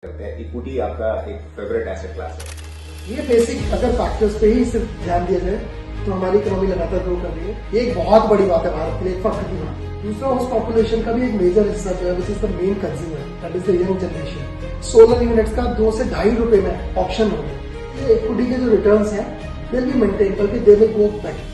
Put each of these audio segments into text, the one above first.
करते हैं। इक्विटी आपका एक फेवरेट एसेट क्लास है। ये बेसिक अगर फैक्टर्स पे ही सिर्फ ध्यान दिया जाए तो हमारी इकोनॉमी लगातार ग्रो कर रही है। ये एक बहुत बड़ी बात है भारत के लिए, एक फख्र की बात। दूसरा, उस पॉपुलेशन का भी एक मेजर हिस्सा जो है which is the main consumer, that is the young generation. Solar units का 2 से ₹2.5 में ऑप्शन हो गया। ये इक्विटी के जो रिटर्न्स हैं विल बी मेंटेन, बल्कि दे विल गो बेटर।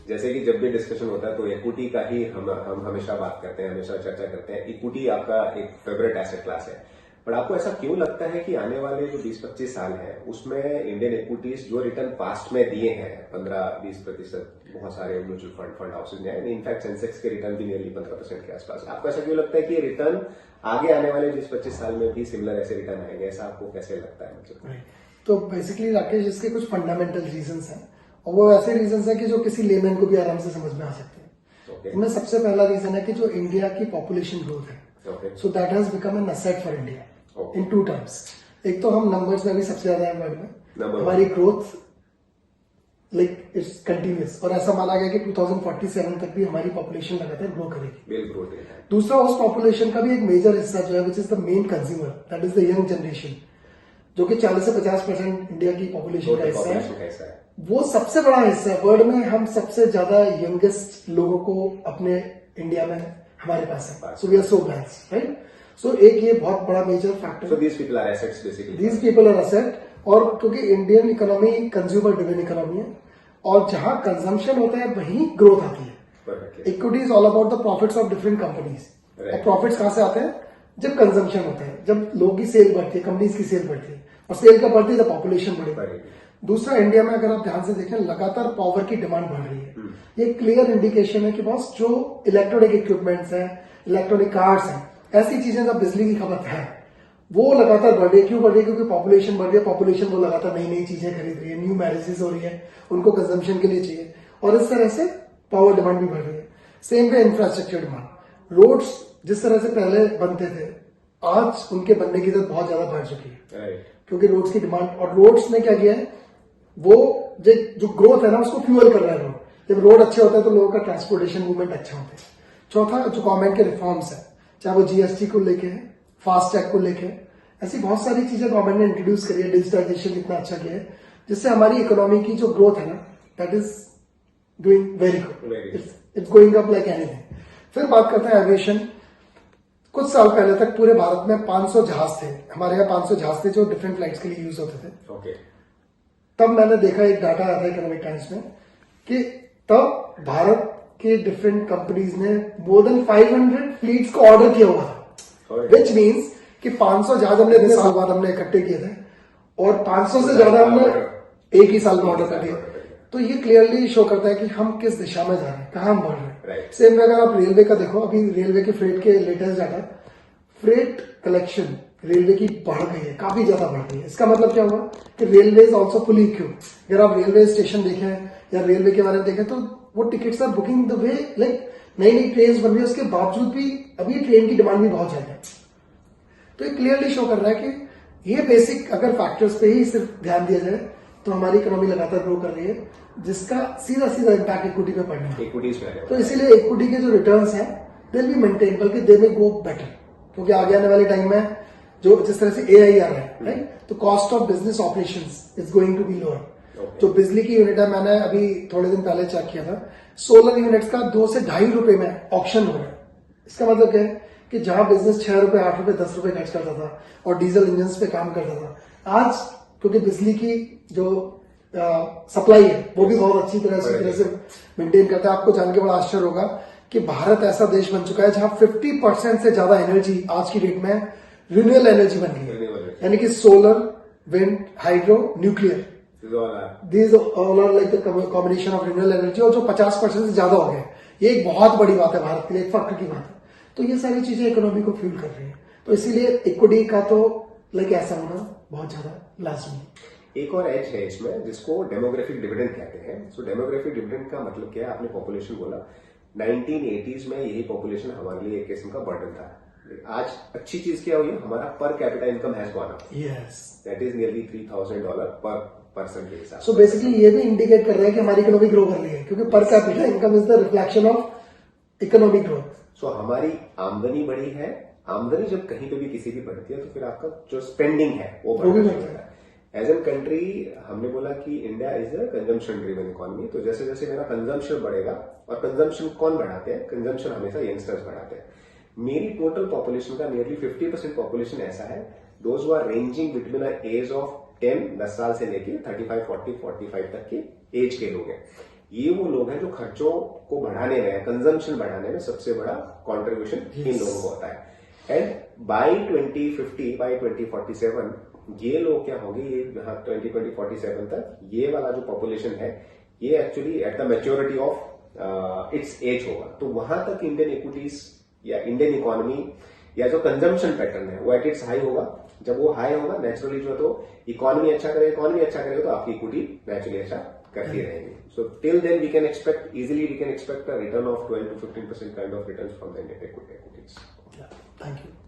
जैसे कि जब भी डिस्कशन होता है तो इक्विटी का ही हम हमेशा बात करते हैं, हमेशा चर्चा करते हैं। इक्विटी आपका एक फेवरेट एसेट क्लास है, पर आपको ऐसा क्यों लगता है कि आने वाले जो 20-25 साल है उसमें इंडियन इक्विटीज जो रिटर्न पास्ट में दिए हैं 15-20%, बहुत सारे म्यूचुअल फंड हाउसेज ने, इनफैक्ट सेंसेक्स के रिटर्न भी नियरली 15% के आसपास है, आपको ऐसा क्यों लगता है कि रिटर्न आगे आने वाले 20-25 साल में भी सिमिलर ऐसे रिटर्न आएंगे? ऐसा आपको कैसे लगता है? तो बेसिकली राकेश, इसके कुछ फंडामेंटल रीजंस हैं और वो ऐसे रीजंस हैं कि जो किसी लेमैन को भी आराम से समझ में आ सकते हैं। इनमें सबसे पहला रीजन है कि जो इंडिया की पॉपुलेशन ग्रोथ है, so that has become an asset for India in 2 terms. एक तो हम नंबर्स में भी सबसे ज्यादा है वर्ल्ड में, हमारी ग्रोथ लाइक इट्स कंटिन्यूअस, और ऐसा माना गया कि 2047 तक भी हमारी पॉपुलेशन लगातार ग्रो करेगी। दूसरा, उस पॉपुलेशन का भी एक मेजर हिस्सा जो है which is the main consumer, that is the young generation, जो कि 40 से 50% इंडिया की पॉपुलेशन का हिस्सा है। वो सबसे बड़ा हिस्सा है वर्ल्ड में। हम सबसे ज्यादा यंगेस्ट लोगों को अपने इंडिया में हमारे पास है। So we are so blessed, right? So एक ये बहुत बड़ा major factor. So these people are assets basically. These people are asset, और क्योंकि Indian economy consumer driven economy है और जहां कंजम्पशन होता है वहीं ग्रोथ आती है। Equity is all about the profits of different companies. और प्रॉफिट्स कहां से आते हैं? जब कंजम्पशन होता है, जब लोगों की सेल बढ़ती है, कंपनीज की सेल बढ़ती है, और सेल का बढ़ती है तो पॉपुलेशन बढ़ेगी। दूसरा, इंडिया में अगर आप ध्यान से देखें लगातार पावर की डिमांड बढ़ रही है। ये क्लियर इंडिकेशन है कि बॉस जो इलेक्ट्रॉनिक इक्विपमेंट्स हैं, इलेक्ट्रॉनिक कार्स हैं, ऐसी चीजें जब बिजली की खपत है वो लगातार बढ़ रही है। क्यों बढ़ रही है? क्योंकि पॉपुलेशन बढ़ रही है। पॉपुलेशन वो लगातार नई नई चीजें खरीद रही है, न्यू मैरिजेस हो रही है, उनको कंजम्पशन के लिए चाहिए, और इस तरह से पावर डिमांड भी बढ़ रही है। Same way infrastructure demand, roads जिस तरह से पहले बनते थे आज उनके बनने की जरूरत बहुत ज्यादा बढ़ चुकी है, क्योंकि रोड्स की डिमांड, और रोड्स ने क्या किया है, वो जो ग्रोथ है ना उसको फ्यूअल कर रहा है। रोड जब रोड अच्छे होते हैं तो लोगों का ट्रांसपोर्टेशन मूवमेंट अच्छा होता है। चौथा, जो गवर्नमेंट के रिफॉर्म्स है, चाहे वो जीएसटी को लेके है, फास्टैग को लेके, ऐसी बहुत सारी चीजें गवर्नमेंट ने इंट्रोड्यूस करी है। डिजिटाइजेशन इतना अच्छा किया है जिससे हमारी इकोनॉमी की जो ग्रोथ है ना that is doing very good, it's going up like anything. फिर बात करते हैं एविएशन। कुछ साल पहले तक पूरे भारत में 500 जहाज थे, हमारे यहाँ 500 जहाज थे जो डिफरेंट फ्लाइट्स के लिए यूज होते थे। तब मैंने देखा, एक डाटा आया था इकोनॉमिक टाइम्स में, कि तब भारत के डिफरेंट कंपनीज ने मोर देन 500 फ्लीट्स को ऑर्डर किया हुआ था, विच मीन्स कि 500 जहाज हमने इतने साल बाद हमने इकट्ठे किए थे और 500 से ज्यादा हमने एक ही साल में ऑर्डर कर दिया। तो ये क्लियरली शो करता है कि हम किस दिशा में जा रहे हैं, कहां हम बढ़ रहे हैं। सेम अगर आप रेलवे का देखो, अभी रेलवे के फ्रेट के latest data, freight collection railway की बढ़ गई है, काफी ज्यादा बढ़ गई है। इसका मतलब क्या हुआ कि railway is also fully equipped. अगर आप रेलवे स्टेशन देखें या रेलवे के बारे में देखें तो वो tickets are booking the way, like नई नई ट्रेन बन रही है, उसके बावजूद भी अभी ट्रेन की डिमांड भी बहुत ज्यादा है। तो ये क्लियरली शो कर रहा है कि ये बेसिक अगर फैक्टर्स पे ही सिर्फ ध्यान दिया जाए तो हमारी इकोनॉमी लगातार ग्रो कर रही है, जिसका सीधा सीधा इम्पैक्ट इक्विटी पे पड़ना है। तो इसीलिए इक्विटी के जो रिटर्न्स हैं दे विल बी मेंटेन, बल्कि दे विल गो बेटर, क्योंकि आगे आने वाले टाइम में जो जिस तरह से एआई आ रहा है, राइट, तो cost of business operations is going to be lower. जो बिजली की यूनिट है, मैंने अभी थोड़े दिन पहले चेक किया था, सोलर यूनिट्स का 2 से ₹2.5 में ऑप्शन हो रहा है। इसका मतलब क्या है कि जहां बिजनेस ₹6, ₹8, ₹10 खर्च करता था और डीजल इंजन पे काम करता था, आज क्योंकि बिजली की जो सप्लाई है वो भी बहुत अच्छी तरह से मेंटेन करता है। आपको जान के बड़ा आश्चर्य होगा कि भारत ऐसा देश बन चुका है जहां 50% से ज्यादा एनर्जी आज की डेट में रिन्यूएबल एनर्जी बन गई है, यानी कि solar, wind, hydro, nuclear, these all are like the combination of renewable energy, और जो 50% से ज्यादा हो गए। ये एक बहुत बड़ी बात है भारत के लिए, एक फख्र की बात है। तो ये सारी चीजें इकोनॉमी को फ्यूल कर रही है, तो इसीलिए इक्विटी का तो लाइक ऐसा होना बहुत ज्यादा लाजमी है। एक और एज है इसमें जिसको डेमोग्राफिक डिविडेंड कहते हैं। सो डेमोग्राफिक डिविडेंड का मतलब क्या है? आपने पॉपुलेशन बोला, 1980s में यही पॉपुलेशन हमारे लिए एक किस्म का बर्डन था। आज अच्छी चीज क्या हुई, हमारा पर capita income has gone up, that is nearly $3,000 पर पर्सन के हिसाब। सो बेसिकली ये भी इंडिकेट कर रहा है कि हमारी इकोनॉमी ग्रो कर रही है, क्योंकि per capita income is the reflection of economic growth. So हमारी आमदनी बढ़ी है, आमदनी जब कहीं पे भी किसी की बढ़ती है तो फिर आपका जो स्पेंडिंग है वो वो भी बढ़ना बढ़ता शुरू होता है। एज एन कंट्री हमने बोला कि India is a consumption driven economy, तो जैसे जैसे मेरा कंजम्पशन बढ़ेगा, और कंजम्पशन कौन बढ़ाते हैं? कंजम्पशन हमेशा यंगस्टर्स बढ़ाते हैं। मेरी टोटल पॉपुलेशन का नियरली 50% पॉपुलेशन ऐसा है those who are ranging between a age of 10 साल से लेके 35, 40, 45 तक के एज के लोग हैं। ये वो लोग हैं जो खर्चों को बढ़ाने में, कंजम्पशन बढ़ाने में सबसे बड़ा कॉन्ट्रीब्यूशन इन लोगों को होता है। एंड बाई 2050, बाई 2047 ये लोग क्या होंगे, ये 2047 तक ये वाला जो पॉपुलेशन है ये actually at the maturity of its age होगा। तो वहां तक इंडियन इक्विटीज या इंडियन इकोनॉमी या जो कंजम्पशन पैटर्न है वो एट इट्स हाई होगा। जब वो हाई होगा नेचुरली जो तो इकोनॉमी अच्छा करेगा, इकोनॉमी अच्छा करेगा तो आपकी इक्विटी नेचुरली अच्छा करती रहेगी। So till then we can expect a return of 12 to 15% kind of return from the Indian equities. Thank you.